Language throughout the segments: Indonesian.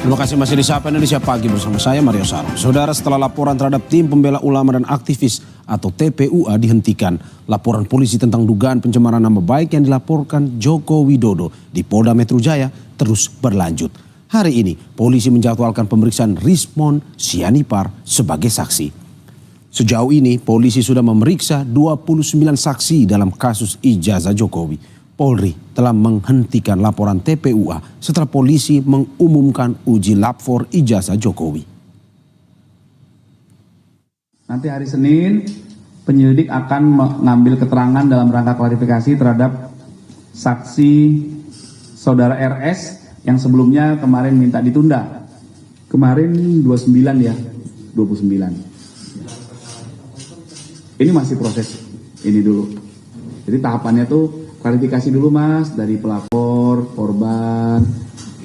Terima kasih masih di Sapa Indonesia Pagi bersama saya Mario Saro. Saudara, setelah laporan terhadap tim pembela ulama dan aktivis atau TPUA dihentikan, laporan polisi tentang dugaan pencemaran nama baik yang dilaporkan Joko Widodo di Polda Metro Jaya terus berlanjut. Hari ini polisi menjadwalkan pemeriksaan Rismon Sianipar sebagai saksi. Sejauh ini polisi sudah memeriksa 29 saksi dalam kasus ijazah Jokowi. Polri telah menghentikan laporan TPUA setelah polisi mengumumkan uji lab for ijazah Jokowi. Nanti hari Senin penyelidik akan mengambil keterangan dalam rangka klarifikasi terhadap saksi saudara RS yang sebelumnya kemarin minta ditunda. Kemarin 29 ya, 29. Ini masih proses ini dulu. Jadi tahapannya tuh klarifikasi dulu Mas, dari pelapor, korban,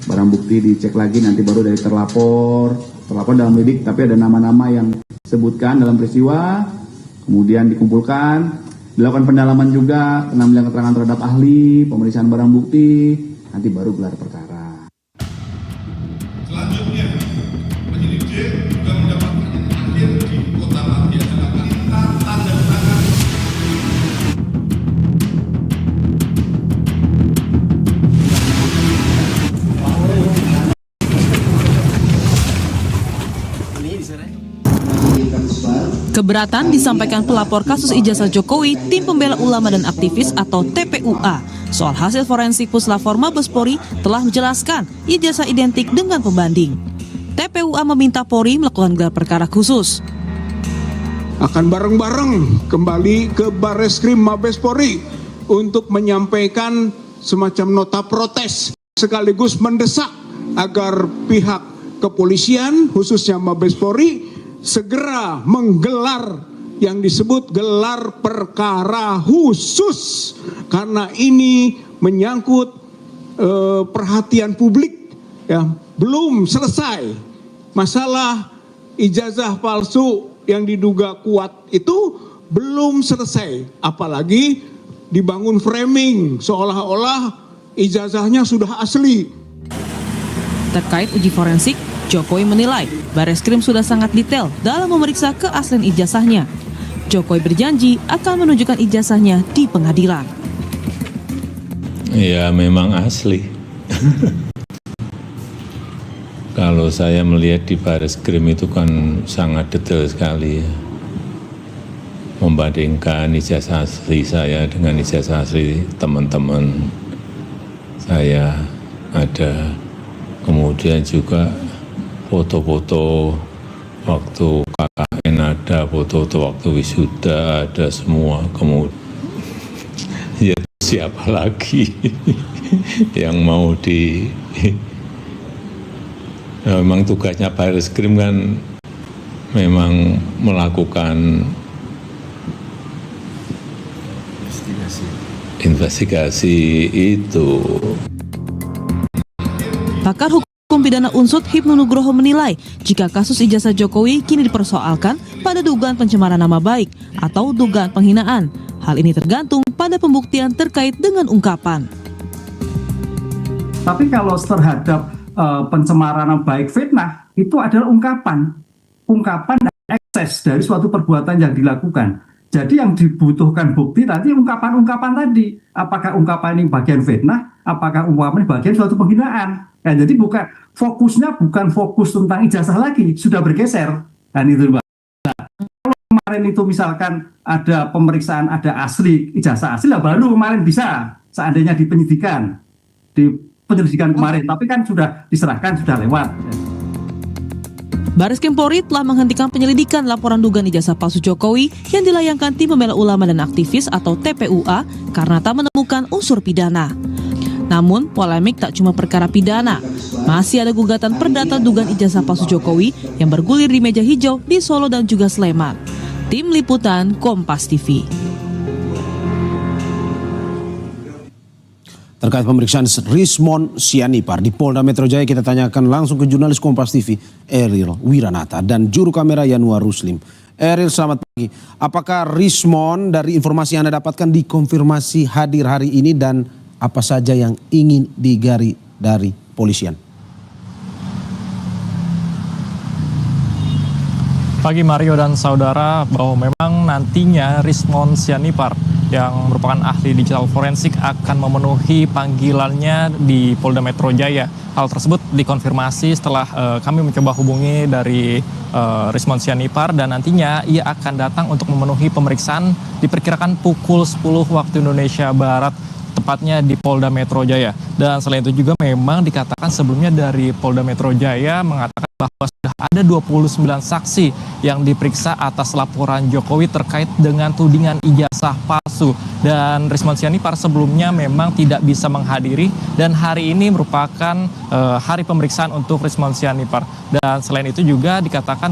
barang bukti dicek lagi, nanti baru dari terlapor dalam lidik, tapi ada nama-nama yang disebutkan dalam peristiwa, kemudian dikumpulkan, dilakukan pendalaman juga, pengambilan keterangan terhadap ahli, pemeriksaan barang bukti, nanti baru gelar perkara. Selanjutnya, penyidik J juga mendapatkan akhir di Kota Madia Jakarta tanda tangan. Keberatan disampaikan pelapor kasus ijazah Jokowi, tim pembela ulama dan aktivis atau TPUA. Soal hasil forensik Puslapor Mabes Polri telah menjelaskan ijazah identik dengan pembanding. TPUA meminta Polri melakukan gelar perkara khusus. Akan bareng-bareng kembali ke Barreskrim Mabes Polri untuk menyampaikan semacam nota protes sekaligus mendesak agar pihak kepolisian khususnya Mabes Polri segera menggelar yang disebut gelar perkara khusus karena ini menyangkut perhatian publik ya, belum selesai masalah ijazah palsu yang diduga kuat itu belum selesai, apalagi dibangun framing seolah-olah ijazahnya sudah asli. Terkait uji forensik, Jokowi menilai Barreskrim sudah sangat detail dalam memeriksa keaslian ijazahnya. Jokowi berjanji akan menunjukkan ijazahnya di pengadilan. Ya memang asli. Kalau saya melihat di Barreskrim itu kan sangat detail sekali ya. Membandingkan ijazah asli saya dengan ijazah asli teman-teman saya ada. Kemudian juga foto-foto waktu KKN ada, foto-foto waktu wisuda ada semua. Kemudian ya siapa lagi yang mau memang tugasnya Barreskrim kan memang melakukan investigasi itu. Pakar Hukum Pidana Unsud Hipnu Nugroho menilai jika kasus ijazah Jokowi kini dipersoalkan pada dugaan pencemaran nama baik atau dugaan penghinaan. Hal ini tergantung pada pembuktian terkait dengan ungkapan. Tapi kalau terhadap pencemaran nama baik fitnah itu adalah ungkapan dan ekses dari suatu perbuatan yang dilakukan. Jadi yang dibutuhkan bukti tadi ungkapan-ungkapan tadi. Apakah ungkapan ini bagian fitnah, apakah ungkapan ini bagian suatu penghinaan. Ya, jadi fokusnya bukan fokus tentang ijazah lagi, sudah bergeser. Dan itu Mbak. Nah, kalau kemarin itu misalkan ada pemeriksaan ada asli, ijazah asli lah baru kemarin bisa seandainya di penyelidikan kemarin, tapi kan sudah diserahkan, sudah lewat. Barreskrim Polri telah menghentikan penyelidikan laporan dugaan ijazah palsu Jokowi yang dilayangkan tim pembela ulama dan aktivis atau TPUA karena tak menemukan unsur pidana. Namun, polemik tak cuma perkara pidana. Masih ada gugatan perdata dugaan ijazah palsu Jokowi yang bergulir di meja hijau di Solo dan juga Sleman. Tim Liputan Kompas TV. Terkait pemeriksaan Rismon Sianipar di Polda Metro Jaya, kita tanyakan langsung ke jurnalis Kompas TV Eril Wiranata dan juru kamera Yanuar Ruslim. Eril, selamat pagi. Apakah Rismon dari informasi yang Anda dapatkan dikonfirmasi hadir hari ini dan apa saja yang ingin digali dari polisian? Pagi Mario dan saudara, bahwa memang nantinya Rismond Sianipar yang merupakan ahli digital forensik akan memenuhi panggilannya di Polda Metro Jaya. Hal tersebut dikonfirmasi setelah kami mencoba hubungi dari Rismond Sianipar, dan nantinya ia akan datang untuk memenuhi pemeriksaan diperkirakan pukul 10 waktu Indonesia Barat, tepatnya di Polda Metro Jaya. Dan selain itu juga memang dikatakan sebelumnya dari Polda Metro Jaya mengatakan bahwa sudah ada 29 saksi yang diperiksa atas laporan Jokowi terkait dengan tudingan ijazah palsu. Dan Rismond Sianipar sebelumnya memang tidak bisa menghadiri, dan hari ini merupakan hari pemeriksaan untuk Rismond Sianipar. Dan selain itu juga dikatakan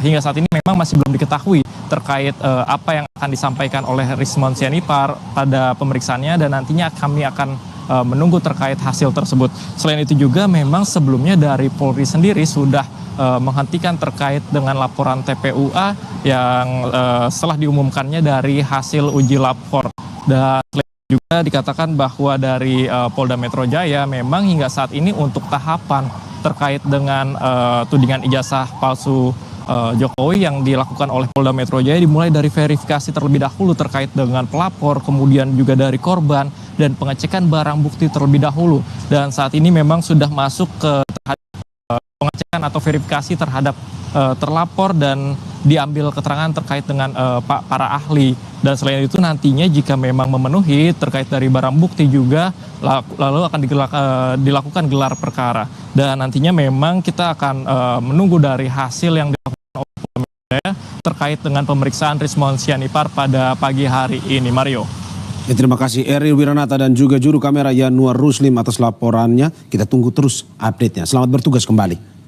hingga saat ini memang masih belum diketahui terkait apa yang akan disampaikan oleh Rismond Sianipar pada pemeriksaannya, dan nantinya kami akan menunggu terkait hasil tersebut. Selain itu juga memang sebelumnya dari Polri sendiri sudah menghentikan terkait dengan laporan TPUA yang setelah diumumkannya dari hasil uji lapor. Dan juga dikatakan bahwa dari Polda Metro Jaya memang hingga saat ini untuk tahapan terkait dengan tudingan ijazah palsu Jokowi yang dilakukan oleh Polda Metro Jaya dimulai dari verifikasi terlebih dahulu terkait dengan pelapor, kemudian juga dari korban, dan pengecekan barang bukti terlebih dahulu. Dan saat ini memang sudah masuk ke pengecekan atau verifikasi terhadap terlapor dan diambil keterangan terkait dengan para ahli. Dan selain itu nantinya jika memang memenuhi terkait dari barang bukti juga lalu akan dilakukan gelar perkara. Dan nantinya memang kita akan menunggu dari hasil yang dilakukan oleh Polda Metro Jaya terkait dengan pemeriksaan Rismond Sianipar pada pagi hari ini. Mario. Ya, terima kasih Eril Wiranata dan juga juru kamera Yanuar Ruslim atas laporannya. Kita tunggu terus update-nya. Selamat bertugas kembali.